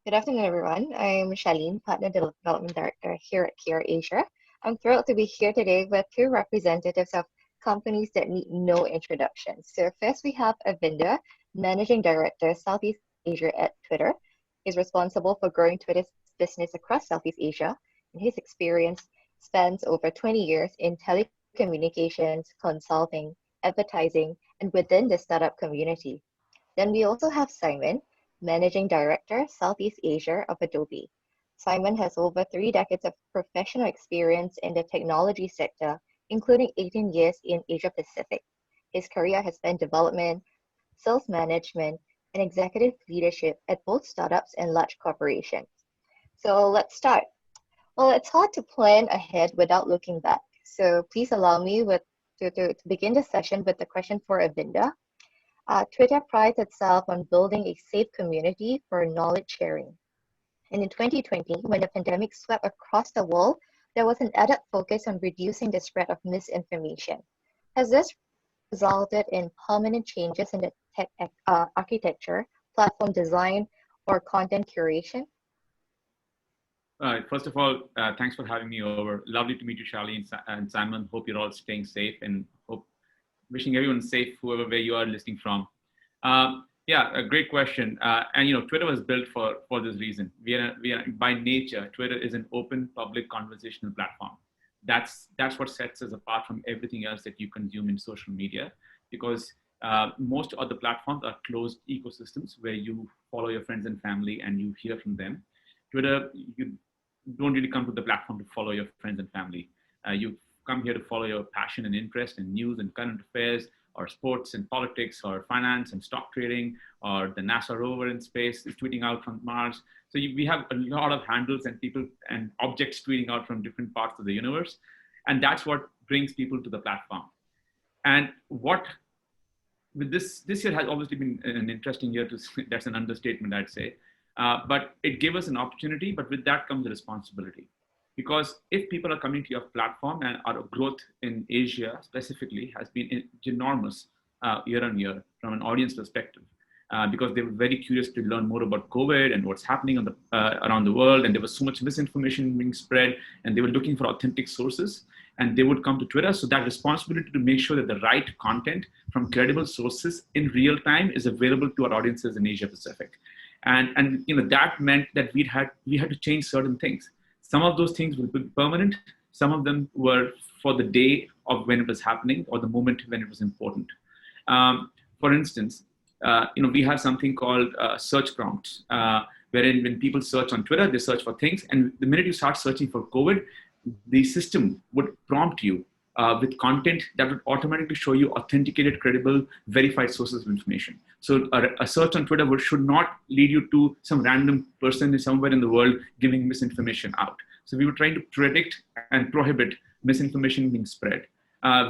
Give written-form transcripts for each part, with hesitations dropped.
Good afternoon, everyone. I'm Shaleen, Partner Development Director here at Kia Asia. I'm thrilled to be here today with two representatives of companies that need no introduction. So first we have Avinda, Managing Director, Southeast Asia at Twitter. He's responsible for growing Twitter's business across Southeast Asia, and his experience spans over 20 years in telecommunications, consulting, advertising, and within the startup community. Then we also have Simon, Managing Director, Southeast Asia of Adobe. Simon has over 3 decades of professional experience in the technology sector, including 18 years in Asia Pacific. His career has spanned development, sales management, and executive leadership at both startups and large corporations. So let's start. Well, it's hard to plan ahead without looking back. So please allow me to begin the session with the question for Avinda. Twitter prides itself on building a safe community for knowledge sharing. And in 2020, when the pandemic swept across the world, there was an added focus on reducing the spread of misinformation. Has this resulted in permanent changes in the tech architecture, platform design, or content curation? First of all, thanks for having me over. Lovely to meet you, Charlie and Simon. Hope you're all staying safe and wishing everyone safe, whoever where you are listening from. Yeah, a great question. And Twitter was built for this reason. We are by nature, Twitter is an open public conversational platform. That's what sets us apart from everything else that you consume in social media, because most other platforms are closed ecosystems where you follow your friends and family and you hear from them. Twitter, you don't really come to the platform to follow your friends and family. You come here to follow your passion and interest in news and current affairs, or sports and politics, or finance and stock trading, or the NASA rover in space is tweeting out from Mars. So we have a lot of handles and people and objects tweeting out from different parts of the universe. And that's what brings people to the platform. And what with this year has obviously been an interesting year that's an understatement, I'd say. But it gave us an opportunity, but with that comes a responsibility. Because if people are coming to your platform, and our growth in Asia specifically has been enormous year on year from an audience perspective, because they were very curious to learn more about COVID and what's happening around the world. And there was so much misinformation being spread, and they were looking for authentic sources, and they would come to Twitter. So that responsibility to make sure that the right content from credible sources in real time is available to our audiences in Asia Pacific. And that meant that we had to change certain things. Some of those things will be permanent. Some of them were for the day of when it was happening or the moment when it was important. For instance, we have something called search prompts, wherein when people search on Twitter, they search for things. And the minute you start searching for COVID, the system would prompt you with content that would automatically show you authenticated, credible, verified sources of information. So a search on Twitter should not lead you to some random person somewhere in the world giving misinformation out. So we were trying to predict and prohibit misinformation being spread.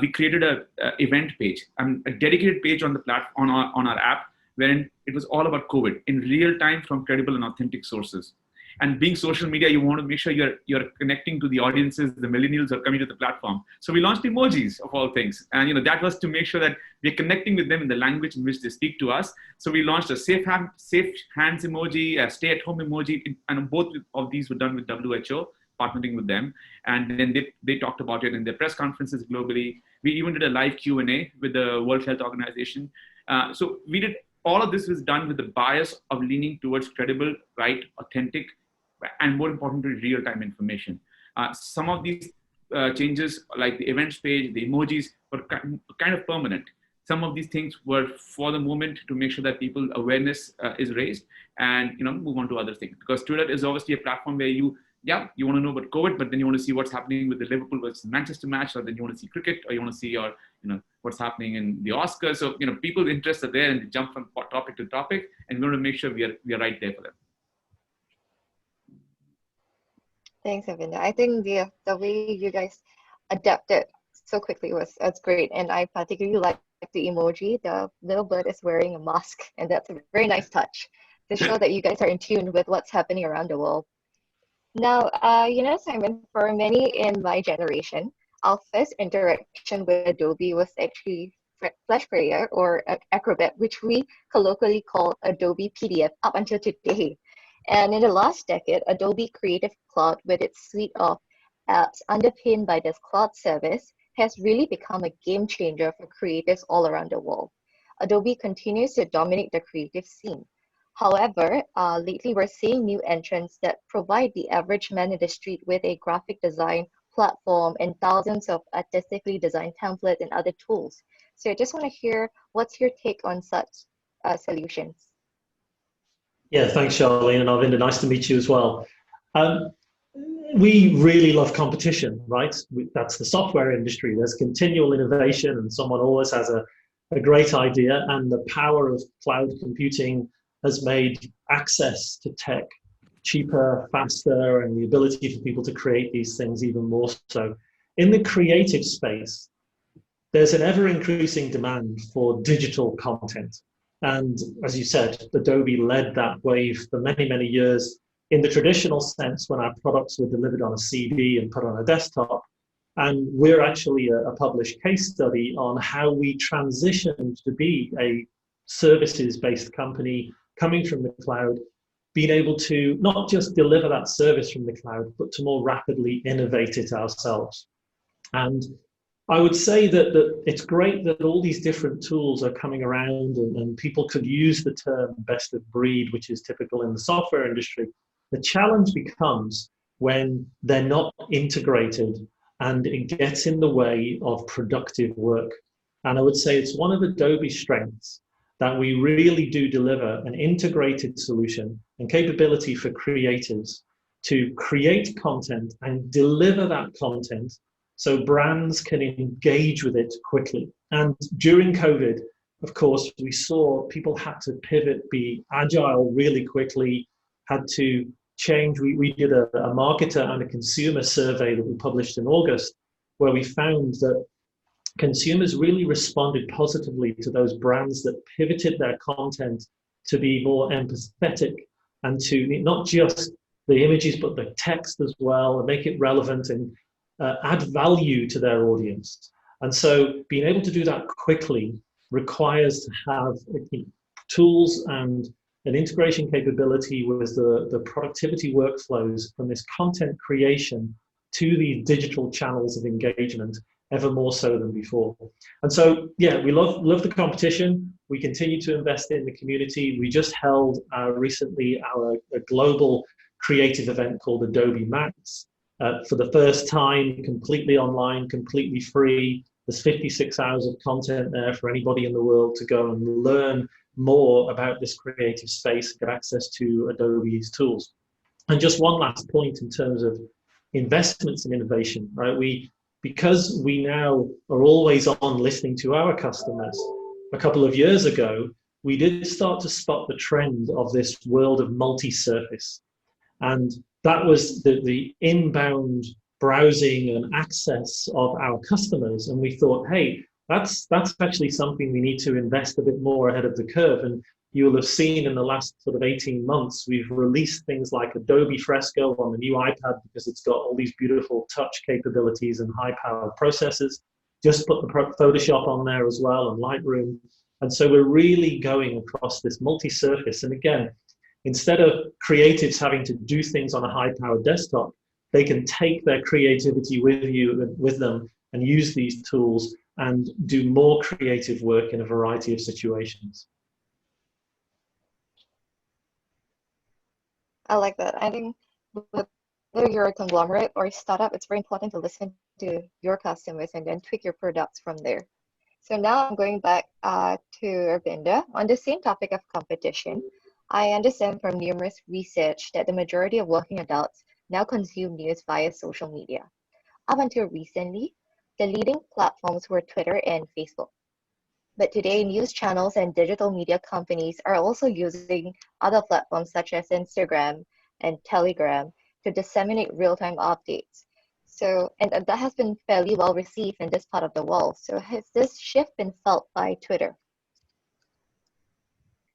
We created a event page, a dedicated page on the platform on our app, wherein it was all about COVID in real time from credible and authentic sources. And being social media, you want to make sure you're connecting to the audiences. The millennials are coming to the platform. So we launched emojis of all things. And that was to make sure that we're connecting with them in the language in which they speak to us. So we launched a safe hands emoji, a stay-at-home emoji, and both of these were done with WHO, partnering with them. And then they talked about it in their press conferences globally. We even did a live Q&A with the World Health Organization. So we did all of this was done with the bias of leaning towards credible, right, authentic, and more importantly, real-time information. Some of these changes, like the events page, the emojis, were kind of permanent. Some of these things were for the moment to make sure that people's awareness is raised and move on to other things. Because Twitter is obviously a platform where you want to know about COVID, but then you want to see what's happening with the Liverpool versus Manchester match, or then you want to see cricket, or you want to see what's happening in the Oscars. So people's interests are there, and they jump from topic to topic, and we want to make sure we are right there for them. Thanks, Avinda. I think the way you guys adapted so quickly was great, and I particularly like the emoji. The little bird is wearing a mask, and that's a very nice touch to show that you guys are in tune with what's happening around the world. Now, Simon, for many in my generation, our first interaction with Adobe was actually Flash Player or Acrobat, which we colloquially call Adobe PDF up until today. And in the last decade, Adobe Creative Cloud, with its suite of apps underpinned by this cloud service, has really become a game changer for creatives all around the world. Adobe continues to dominate the creative scene. However, lately we're seeing new entrants that provide the average man in the street with a graphic design platform and thousands of artistically designed templates and other tools. So I just want to hear what's your take on such solutions? Yeah, thanks, Charlene, and Arvinder, nice to meet you as well. Um, we really love competition, right? That's the software industry. There's continual innovation, and someone always has a great idea, and the power of cloud computing has made access to tech cheaper, faster, and the ability for people to create these things even more so. In the creative space, there's an ever increasing demand for digital content. And as you said, Adobe led that wave for many, many years in the traditional sense when our products were delivered on a CD and put on a desktop. And we're actually a published case study on how we transitioned to be a services-based company coming from the cloud, being able to not just deliver that service from the cloud, but to more rapidly innovate it ourselves. And I would say that it's great that all these different tools are coming around and people could use the term best of breed, which is typical in the software industry. The challenge becomes when they're not integrated and it gets in the way of productive work. And I would say it's one of Adobe's strengths that we really do deliver an integrated solution and capability for creatives to create content and deliver that content so brands can engage with it quickly. And during COVID, of course, we saw people had to pivot, be agile really quickly, had to change. We did a marketer and a consumer survey that we published in August, where we found that consumers really responded positively to those brands that pivoted their content to be more empathetic and to not just the images, but the text as well, and make it relevant and add value to their audience. And so being able to do that quickly requires to have tools and an integration capability with the productivity workflows from this content creation to the digital channels of engagement ever more so than before. And so, yeah, we love the competition. We continue to invest in the community. We just held recently our global creative event called Adobe Max. For the first time, completely online, completely free. There's 56 hours of content there for anybody in the world to go and learn more about this creative space, get access to Adobe's tools. And just one last point in terms of investments in innovation, right? Because we now are always on listening to our customers, a couple of years ago, we did start to spot the trend of this world of multi-surface. And that was the inbound browsing and access of our customers. And we thought, hey, that's actually something we need to invest a bit more ahead of the curve. And you will have seen in the last sort of 18 months, we've released things like Adobe Fresco on the new iPad because it's got all these beautiful touch capabilities and high-powered processors. Just put the Photoshop on there as well and Lightroom. And so we're really going across this multi-surface. And again, instead of creatives having to do things on a high-powered desktop, they can take their creativity with them and use these tools and do more creative work in a variety of situations. I like that. I think whether you're a conglomerate or a startup, it's very important to listen to your customers and then tweak your products from there. So now I'm going back to Arvinda on the same topic of competition. I understand from numerous research that the majority of working adults now consume news via social media. Up until recently, the leading platforms were Twitter and Facebook. But today, news channels and digital media companies are also using other platforms such as Instagram and Telegram to disseminate real-time updates. So, and that has been fairly well received in this part of the world. So has this shift been felt by Twitter?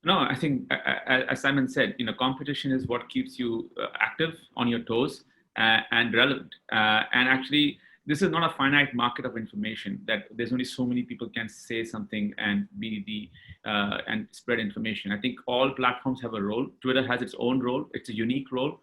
No, I think, as Simon said, competition is what keeps you active, on your toes, and relevant. And actually, this is not a finite market of information that there's only so many people can say something and be and spread information. I think all platforms have a role. Twitter has its own role. It's a unique role.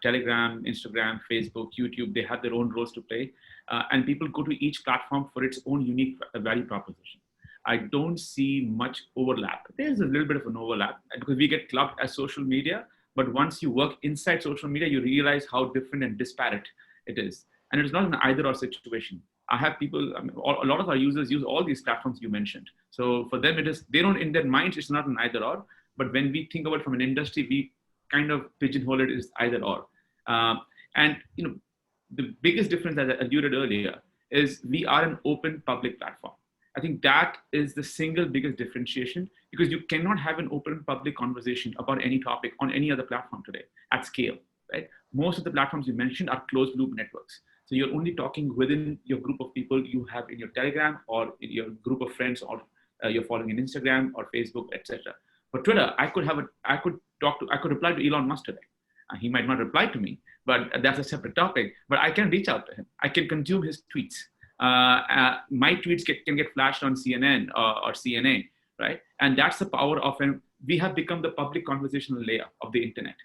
Telegram, Instagram, Facebook, YouTube, they have their own roles to play. And people go to each platform for its own unique value proposition. I don't see much overlap. There's a little bit of an overlap because we get clubbed as social media, but once you work inside social media, you realize how different and disparate it is. And it's not an either or situation. I have people, I mean, a lot of our users use all these platforms you mentioned. So for them, it is, they don't, in their minds, it's not an either or, but when we think about it from an industry, we kind of pigeonhole it as either or. And you know, the biggest difference, as I alluded earlier, is we are an open public platform. I think that is the single biggest differentiation, because you cannot have an open public conversation about any topic on any other platform today at scale, right? Most of the platforms you mentioned are closed loop networks. So you're only talking within your group of people you have in your Telegram or in your group of friends, or you're following in Instagram or Facebook, etc. For Twitter, I could reply to Elon Musk today. He might not reply to me, but that's a separate topic. But I can reach out to him. I can consume his tweets. My tweets can get flashed on CNN or CNA, right? And that's the power of we have become the public conversational layer of the internet.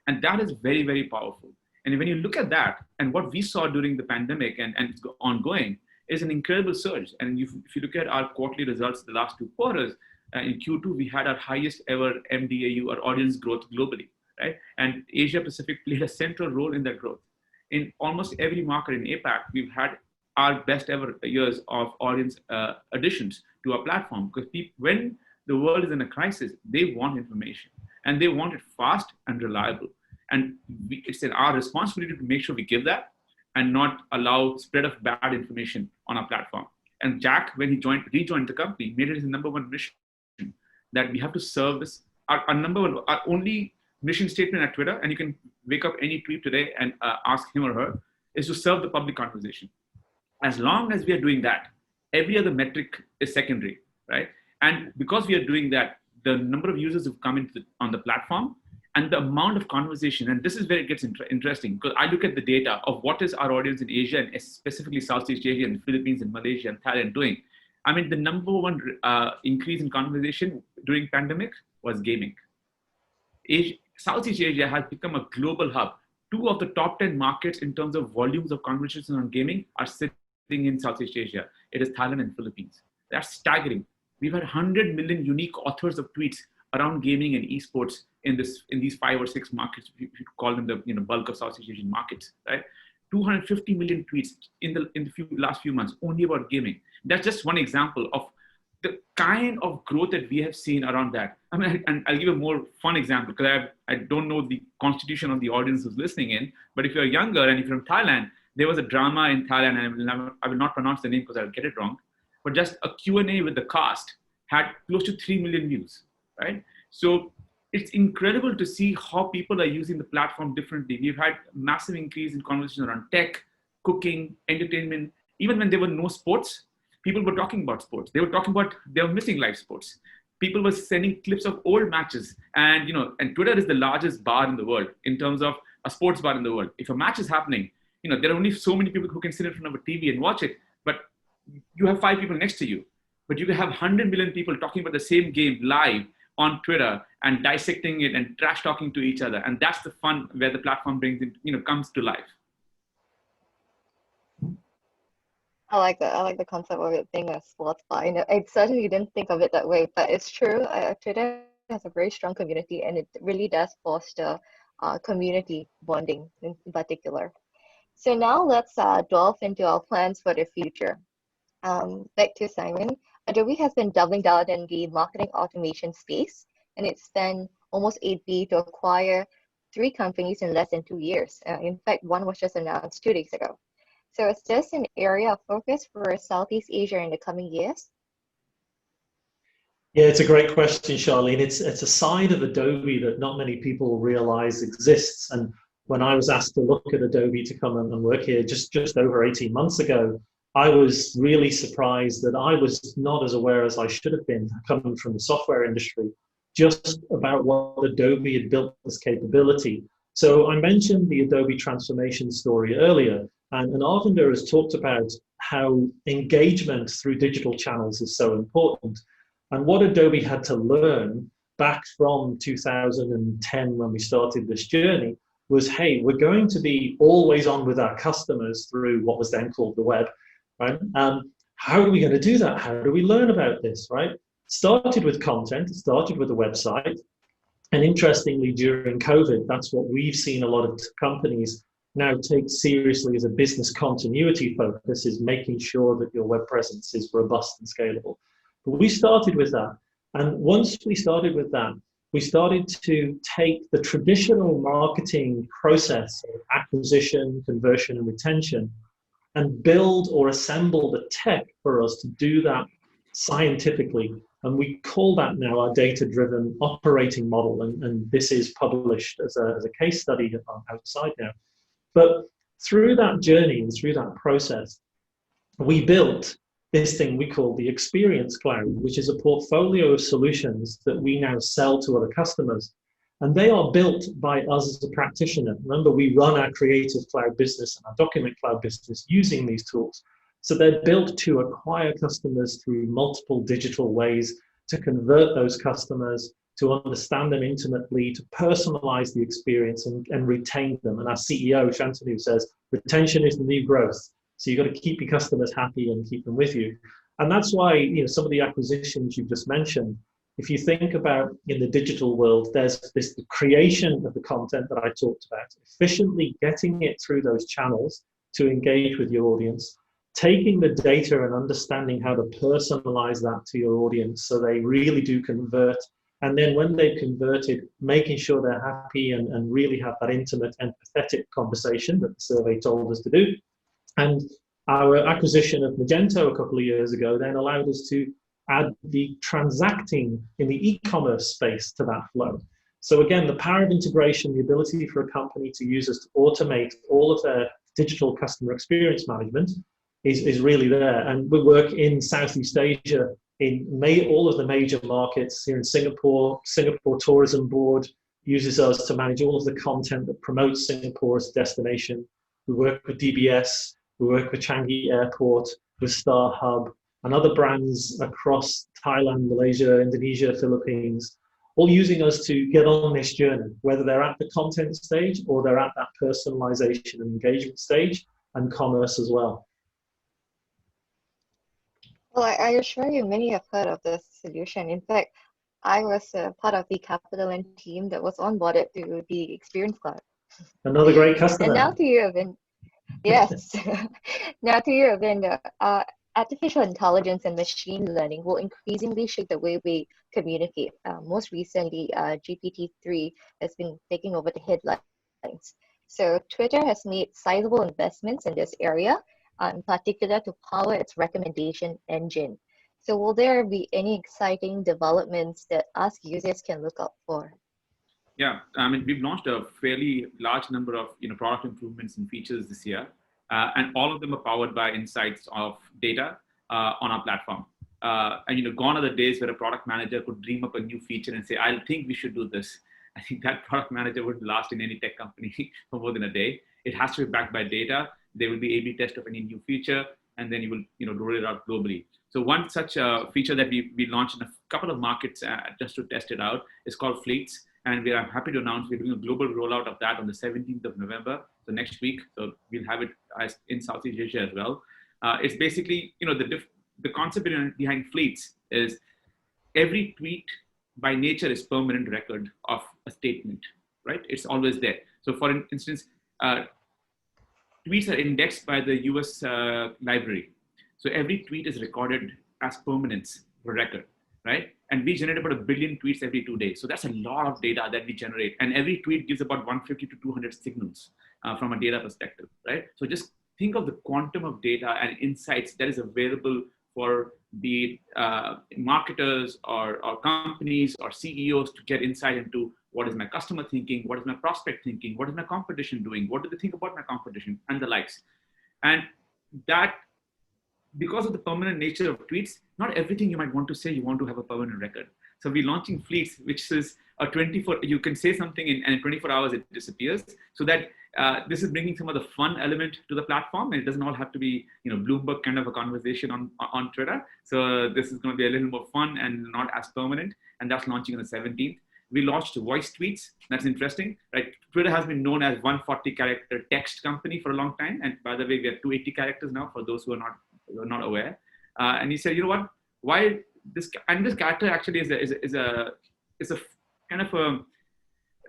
And that is very, very powerful. And when you look at that, and what we saw during the pandemic and ongoing, is an incredible surge. And if you look at our quarterly results the last 2 quarters, in Q2, we had our highest ever MDAU, or audience growth globally, right? And Asia Pacific played a central role in that growth. In almost every market in APAC, we've had our best ever years of audience additions to our platform, because when the world is in a crisis, they want information, and they want it fast and reliable. And it's our responsibility to make sure we give that and not allow spread of bad information on our platform. And Jack, when he rejoined the company, made it his #1 mission that we have to serve this. Our only mission statement at Twitter, and you can wake up any tweet today and ask him or her, is to serve the public conversation. As long as we are doing that, every other metric is secondary, right? And because we are doing that, the number of users who've come on the platform and the amount of conversation, and this is where it gets interesting, because I look at the data of what is our audience in Asia, and specifically Southeast Asia and the Philippines and Malaysia and Thailand doing. I mean, the #1 increase in conversation during pandemic was gaming. Southeast Asia has become a global hub. 2 of the top 10 markets in terms of volumes of conversations on gaming are sitting in Southeast Asia. It is Thailand and Philippines. That's staggering. We've had 100 million unique authors of tweets around gaming and esports in these 5 or 6 markets, if you call them the bulk of Southeast Asian markets, right? 250 million tweets in the last few months only about gaming. That's just one example of the kind of growth that we have seen around that. I mean, and I'll give a more fun example, because I don't know the constitution of the audience who's listening in, but if you're younger and if you're from Thailand, there was a drama in Thailand, and I will not pronounce the name because I'll get it wrong, but just a Q&A with the cast had close to 3 million views, right? So it's incredible to see how people are using the platform differently. We've had massive increase in conversation around tech, cooking, entertainment. Even when there were no sports, people were talking about sports. They were talking about they were missing live sports. People were sending clips of old matches, and and Twitter is the largest bar in the world in terms of a sports bar in the world. If a match is happening, there are only so many people who can sit in front of a TV and watch it, but you have 5 people next to you. But you can have 100 million people talking about the same game live on Twitter and dissecting it and trash talking to each other. And that's the fun where the platform brings it, comes to life. I like that. I like the concept of it being a sports bar. I certainly didn't think of it that way, but it's true. Twitter has a very strong community, and it really does foster community bonding in particular. So now let's delve into our plans for the future. Back to Simon. Adobe has been doubling down in the marketing automation space, and it spent almost $8 billion to acquire 3 companies in less than 2 years. In fact, one was just announced 2 days ago. So is this an area of focus for Southeast Asia in the coming years? Yeah, it's a great question, Charlene. It's a side of Adobe that not many people realize exists. And when I was asked to look at Adobe to come and work here just over 18 months ago, I was really surprised that I was not as aware as I should have been, coming from the software industry, just about what Adobe had built this capability. So I mentioned the Adobe transformation story earlier, And Arvinder has talked about how engagement through digital channels is so important. And what Adobe had to learn back from 2010 when we started this journey was, hey, we're going to be always on with our customers through what was then called the web, right? How are we going to do that? How do we learn about this, right? Started with content, started with a website. And interestingly, during COVID, that's what we've seen a lot of companies now take seriously as a business continuity focus, is making sure that your web presence is robust and scalable. But we started with that. And once we started with that, we started to take the traditional marketing process of acquisition, conversion, and retention and build or assemble the tech for us to do that scientifically. And we call that now our data-driven operating model. And this is published as a case study outside now. But through that journey and through that process, we built this thing we call the Experience Cloud, which is a portfolio of solutions that we now sell to other customers. And they are built by us as a practitioner. Remember, we run our Creative Cloud business and our Document Cloud business using these tools. So they're built to acquire customers through multiple digital ways, to convert those customers, to understand them intimately, to personalize the experience and retain them. And our CEO, Shantanu, says, retention is the new growth. So you've got to keep your customers happy and keep them with you. And that's why, some of the acquisitions you've just mentioned, if you think about in the digital world, there's the creation of the content that I talked about, efficiently getting it through those channels to engage with your audience, taking the data and understanding how to personalize that to your audience so they really do convert. And then when they've converted, making sure they're happy and really have that intimate, empathetic conversation that the survey told us to do. And our acquisition of Magento a couple of years ago then allowed us to add the transacting in the e-commerce space to that flow. So again, the power of integration, the ability for a company to use us to automate all of their digital customer experience management is really there. And we work in Southeast Asia in all of the major markets. Here in Singapore Tourism Board uses us to manage all of the content that promotes Singapore as a destination. We work with DBS, we work with Changi Airport, with Star Hub, and other brands across Thailand, Malaysia, Indonesia, Philippines, all using us to get on this journey, whether they're at the content stage or they're at that personalization and engagement stage and commerce as well. Well, I assure you, many have heard of this solution. In fact, I was part of the Capital N team that was onboarded to the Experience Cloud. Another great customer. And now to you, Arvind. Yes. Now to you, Arvind. Artificial intelligence and machine learning will increasingly shape the way we communicate. Most recently, GPT-3 has been taking over the headlines. So Twitter has made sizable investments in this area, in particular to power its recommendation engine. So will there be any exciting developments that us users can look out for? Yeah, I mean, we've launched a fairly large number of product improvements and features this year, and all of them are powered by insights of data on our platform. And gone are the days where a product manager could dream up a new feature and say, "I think we should do this." I think that product manager wouldn't last in any tech company for more than a day. It has to be backed by data. There will be A/B test of any new feature, and then you will roll it out globally. So one such feature that we launched in a couple of markets just to test it out is called Fleets. And we are happy to announce we're doing a global rollout of that on the 17th of November, so next week. So we'll have it in Southeast Asia as well. It's basically, the concept behind Fleets is every tweet by nature is permanent record of a statement, right? It's always there. So for instance, tweets are indexed by the US library. So every tweet is recorded as permanence for record, right? And we generate about 1 billion tweets every 2 days. So that's a lot of data that we generate. And every tweet gives about 150 to 200 signals from a data perspective, right? So just think of the quantum of data and insights that is available for the marketers or companies or CEOs to get insight into what is my customer thinking, what is my prospect thinking, what is my competition doing, what do they think about my competition, and the likes. And that, because of the permanent nature of tweets, not everything you might want to say, you want to have a permanent record. So we're launching Fleets, which is a 24, you can say something and in 24 hours it disappears, so that this is bringing some of the fun element to the platform, and it doesn't all have to be, Bloomberg kind of a conversation on Twitter. So this is going to be a little more fun and not as permanent, and that's launching on the 17th. We launched voice tweets. That's interesting, right? Twitter has been known as 140 character text company for a long time, and by the way, we have 280 characters now for those who are not aware. And he said, you know what? Why this? And this character actually is a kind of a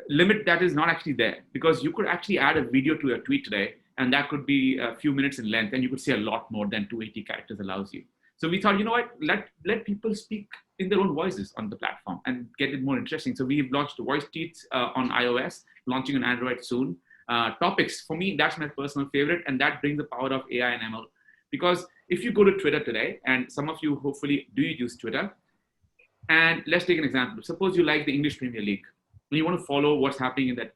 limit that is not actually there, because you could actually add a video to your tweet today, and that could be a few minutes in length, and you could say a lot more than 280 characters allows you. So we thought, you know what, let people speak in their own voices on the platform and get it more interesting. So we've launched voice tweets on iOS, launching on Android soon. Topics, for me, that's my personal favorite, and that brings the power of AI and ML. Because if you go to Twitter today, and some of you hopefully do use Twitter, and let's take an example. Suppose you like the English Premier League, and you want to follow what's happening in that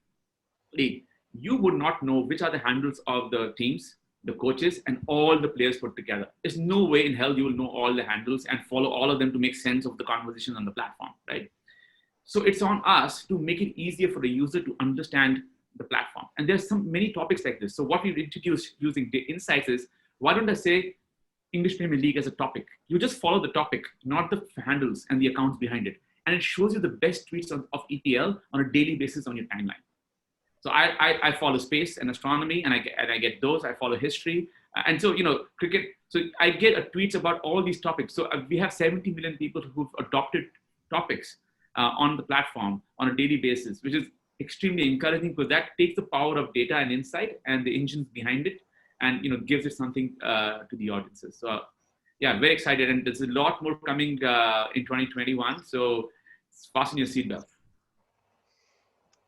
league. You would not know which are the handles of the teams, the coaches, and all the players put together. There's no way in hell you will know all the handles and follow all of them to make sense of the conversation on the platform, right? So it's on us to make it easier for the user to understand the platform. And there's many topics like this. So what we've introduced using the insights is, why don't I say English Premier League as a topic? You just follow the topic, not the handles and the accounts behind it. And it shows you the best tweets of EPL on a daily basis on your timeline. So I follow space and astronomy, and I get those. I follow history, and so cricket. So I get tweets about all these topics. So we have 70 million people who've adopted topics on the platform on a daily basis, which is extremely encouraging, because that takes the power of data and insight and the engines behind it, and gives it something to the audiences. So yeah, very excited, and there's a lot more coming in 2021. So fasten your seatbelt.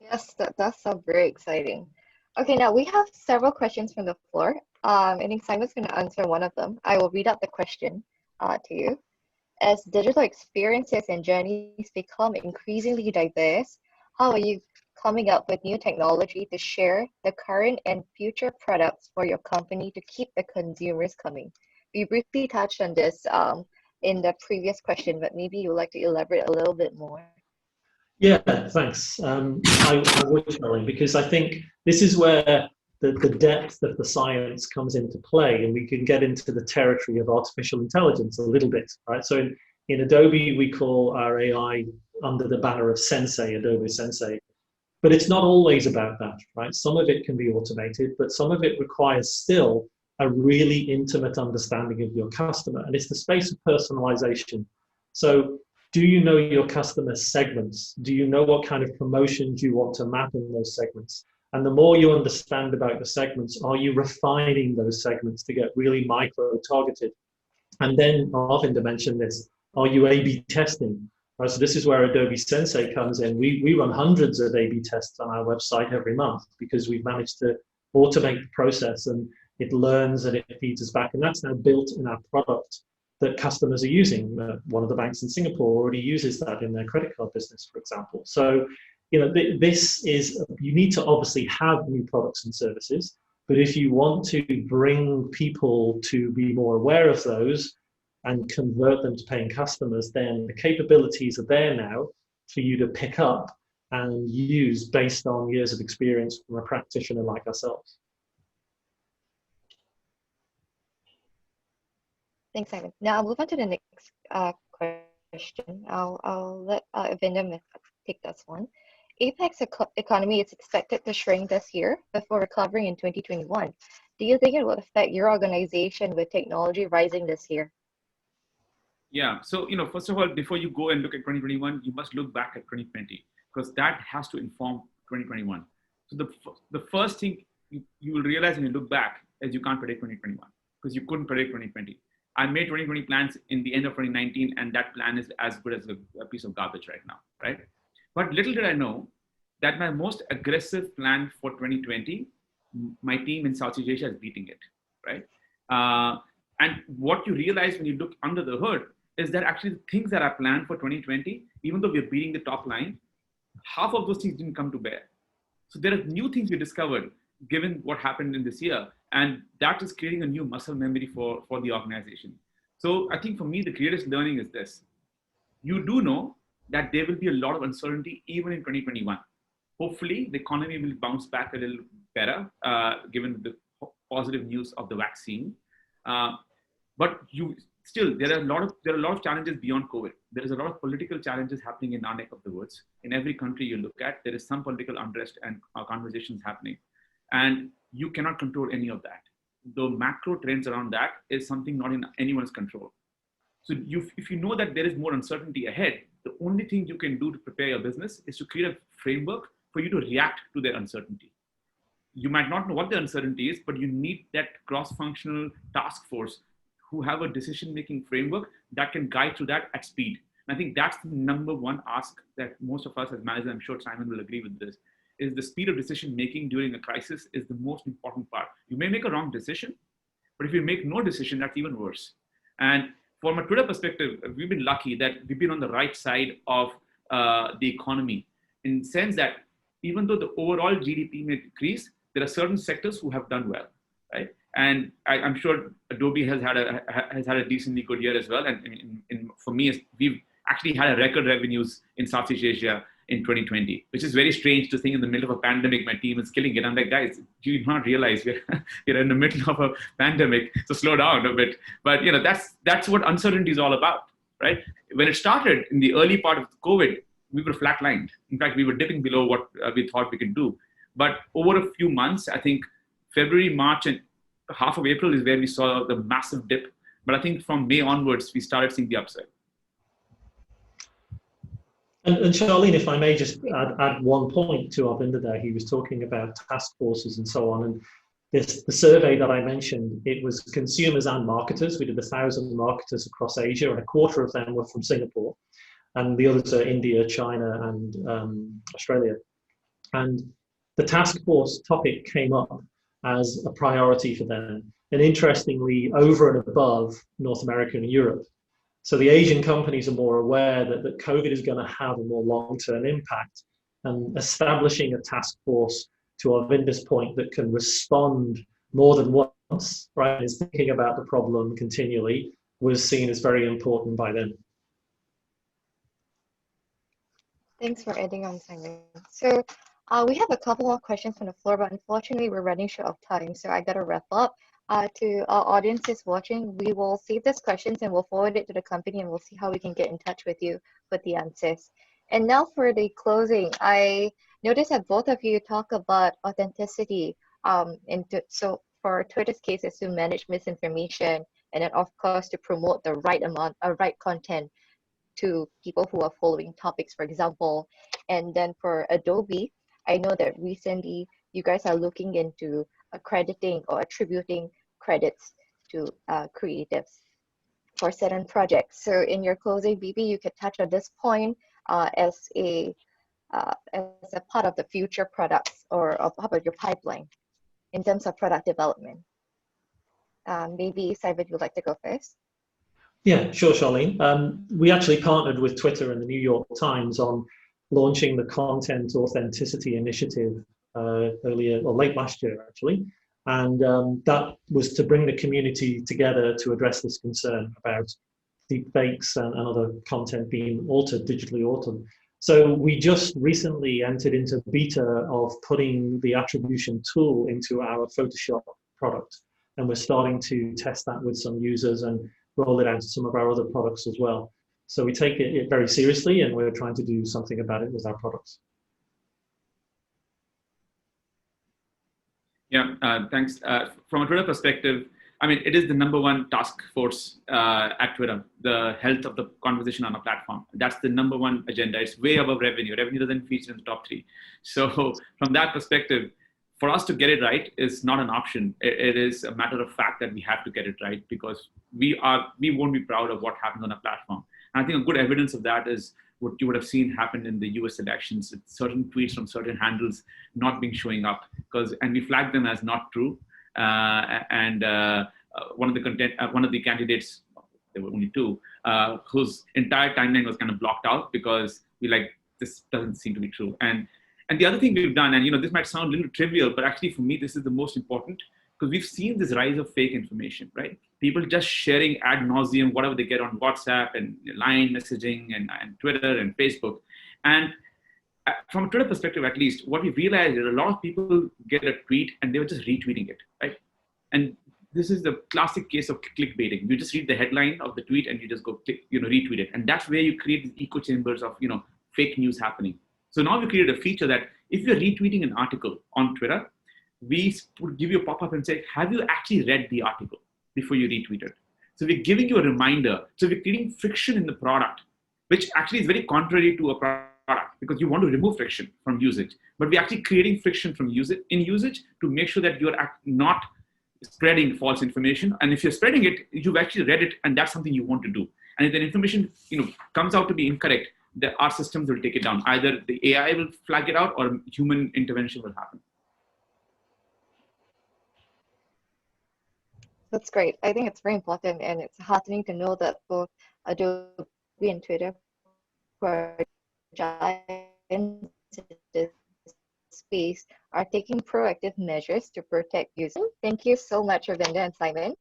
Yes, that does sound very exciting. Okay, now we have several questions from the floor. I think Simon's going to answer one of them. I will read out the question to you. As digital experiences and journeys become increasingly diverse, how are you coming up with new technology to share the current and future products for your company to keep the consumers coming? We briefly touched on this in the previous question, but maybe you would like to elaborate a little bit more. Yeah, thanks. I would, Charlie, because I think this is where the depth of the science comes into play, and we can get into the territory of artificial intelligence a little bit, right? So in Adobe, we call our AI under the banner of Sensei, Adobe Sensei. But it's not always about that, right? Some of it can be automated, but some of it requires still a really intimate understanding of your customer. And it's the space of personalization. So do you know your customer segments? Do you know what kind of promotions you want to map in those segments? And the more you understand about the segments, are you refining those segments to get really micro-targeted? And then Arvind mentioned this, are you A/B testing? Right, so this is where Adobe Sensei comes in. We run hundreds of A/B tests on our website every month, because we've managed to automate the process, and it learns and it feeds us back. And that's now built in our product that customers are using. One of the banks in Singapore already uses that in their credit card business, for example. So, this is, you need to obviously have new products and services, but if you want to bring people to be more aware of those and convert them to paying customers, then the capabilities are there now for you to pick up and use based on years of experience from a practitioner like ourselves. Thanks, Simon. Now I'll move on to the next question. I'll let Vinda take this one. APAC's economy is expected to shrink this year before recovering in 2021. Do you think it will affect your organization with technology rising this year? Yeah, so first of all, before you go and look at 2021, you must look back at 2020, because that has to inform 2021. So the first thing you will realize when you look back is you can't predict 2021, because you couldn't predict 2020. I made 2020 plans in the end of 2019, and that plan is as good as a piece of garbage right now, right? But little did I know that my most aggressive plan for 2020, my team in Southeast Asia is beating it, right? And what you realize when you look under the hood is that actually the things that are planned for 2020, even though we're beating the top line, half of those things didn't come to bear. So there are new things we discovered given what happened in this year, and that is creating a new muscle memory for the organization. So I think for me, the greatest learning is this. You do know that there will be a lot of uncertainty even in 2021. Hopefully, the economy will bounce back a little better, given the positive news of the vaccine. But there are a lot of challenges beyond COVID. There is a lot of political challenges happening in our neck of the woods. In every country you look at, there is some political unrest and conversations happening, and you cannot control any of that. The macro trends around that is something not in anyone's control. So if you know that there is more uncertainty ahead, the only thing you can do to prepare your business is to create a framework for you to react to that uncertainty. You might not know what the uncertainty is, but you need that cross-functional task force who have a decision-making framework that can guide through that at speed. And I think that's the number one ask that most of us as managers, I'm sure Simon will agree with this, is the speed of decision-making during a crisis is the most important part. You may make a wrong decision, but if you make no decision, that's even worse. And from a Twitter perspective, we've been lucky that we've been on the right side of the economy, in the sense that even though the overall GDP may decrease, there are certain sectors who have done well, right? And I'm sure Adobe has had a decently good year as well. And for me, we've actually had a record revenues in Southeast Asia in 2020, which is very strange to think in the middle of a pandemic, my team is killing it. I'm like, guys, do you not realize we're in the middle of a pandemic? So slow down a bit. But that's what uncertainty is all about, right? When it started in the early part of COVID, we were flatlined. In fact, we were dipping below what we thought we could do. But over a few months, I think February, March, and half of April is where we saw the massive dip. But I think from May onwards, we started seeing the upside. And Charlene, if I may just add one point to Arvinder there, he was talking about task forces and so on. And the survey that I mentioned, it was consumers and marketers. We did 1,000 marketers across Asia, and a quarter of them were from Singapore. And the others are India, China, and Australia. And the task force topic came up as a priority for them. And interestingly, over and above North America and Europe. So the Asian companies are more aware that COVID is going to have a more long-term impact, and establishing a task force, to Arvinder's point, that can respond more than once, right, is thinking about the problem continually, was seen as very important by them. Thanks for adding on, Simon. So we have a couple more questions from the floor, but unfortunately we're running short of time, so I got to wrap up. To our audiences watching, we will save these questions and we'll forward it to the company, and we'll see how we can get in touch with you with the answers. And now for the closing, I noticed that both of you talk about authenticity. So for Twitter's case, is to manage misinformation, and then of course to promote the right amount of right content to people who are following topics, for example. And then for Adobe, I know that recently you guys are looking into accrediting or attributing credits to creatives for certain projects. So in your closing, BB, you could touch on this point as a part of the future products or how about your pipeline in terms of product development. Maybe Simon, you'd like to go first? Yeah, sure, Charlene. We actually partnered with Twitter and the New York Times on launching the Content Authenticity Initiative earlier, or late last year, actually. And that was to bring the community together to address this concern about deepfakes and other content being altered, digitally altered. So we just recently entered into beta of putting the attribution tool into our Photoshop product. And we're starting to test that with some users and roll it out to some of our other products as well. So we take it very seriously, and we're trying to do something about it with our products. Yeah, thanks. From a Twitter perspective, I mean, it is the number one task force at Twitter, the health of the conversation on a platform. That's the number one agenda. It's way above revenue. Revenue doesn't feature in the top 3. So from that perspective, for us to get it right is not an option. It is a matter of fact that we have to get it right, because we won't be proud of what happens on a platform. And I think a good evidence of that is what you would have seen happen in the US elections, with certain tweets from certain handles not being showing up, and we flagged them as not true. One of the candidates, there were only 2, whose entire timeline was kind of blocked out because this doesn't seem to be true. And the other thing we've done, and this might sound a little trivial, but actually for me, this is the most important, because we've seen this rise of fake information, right? People just sharing ad nauseum, whatever they get on WhatsApp and line messaging and Twitter and Facebook. And from a Twitter perspective, at least, what we realized is a lot of people get a tweet and they were just retweeting it, right? And this is the classic case of clickbaiting. You just read the headline of the tweet and you just go click, retweet it. And that's where you create these echo chambers of, fake news happening. So now we created a feature that if you're retweeting an article on Twitter, we would give you a pop-up and say, have you actually read the article before you retweet it? So we're giving you a reminder. So we're creating friction in the product, which actually is very contrary to a product because you want to remove friction from usage. But we're actually creating friction from usage to make sure that you're not spreading false information. And if you're spreading it, you've actually read it, and that's something you want to do. And if the information comes out to be incorrect, our systems will take it down. Either the AI will flag it out or human intervention will happen. That's great. I think it's very important, and it's heartening to know that both Adobe and Twitter, who are giants in this space, are taking proactive measures to protect users. Thank you so much, Ravinda and Simon.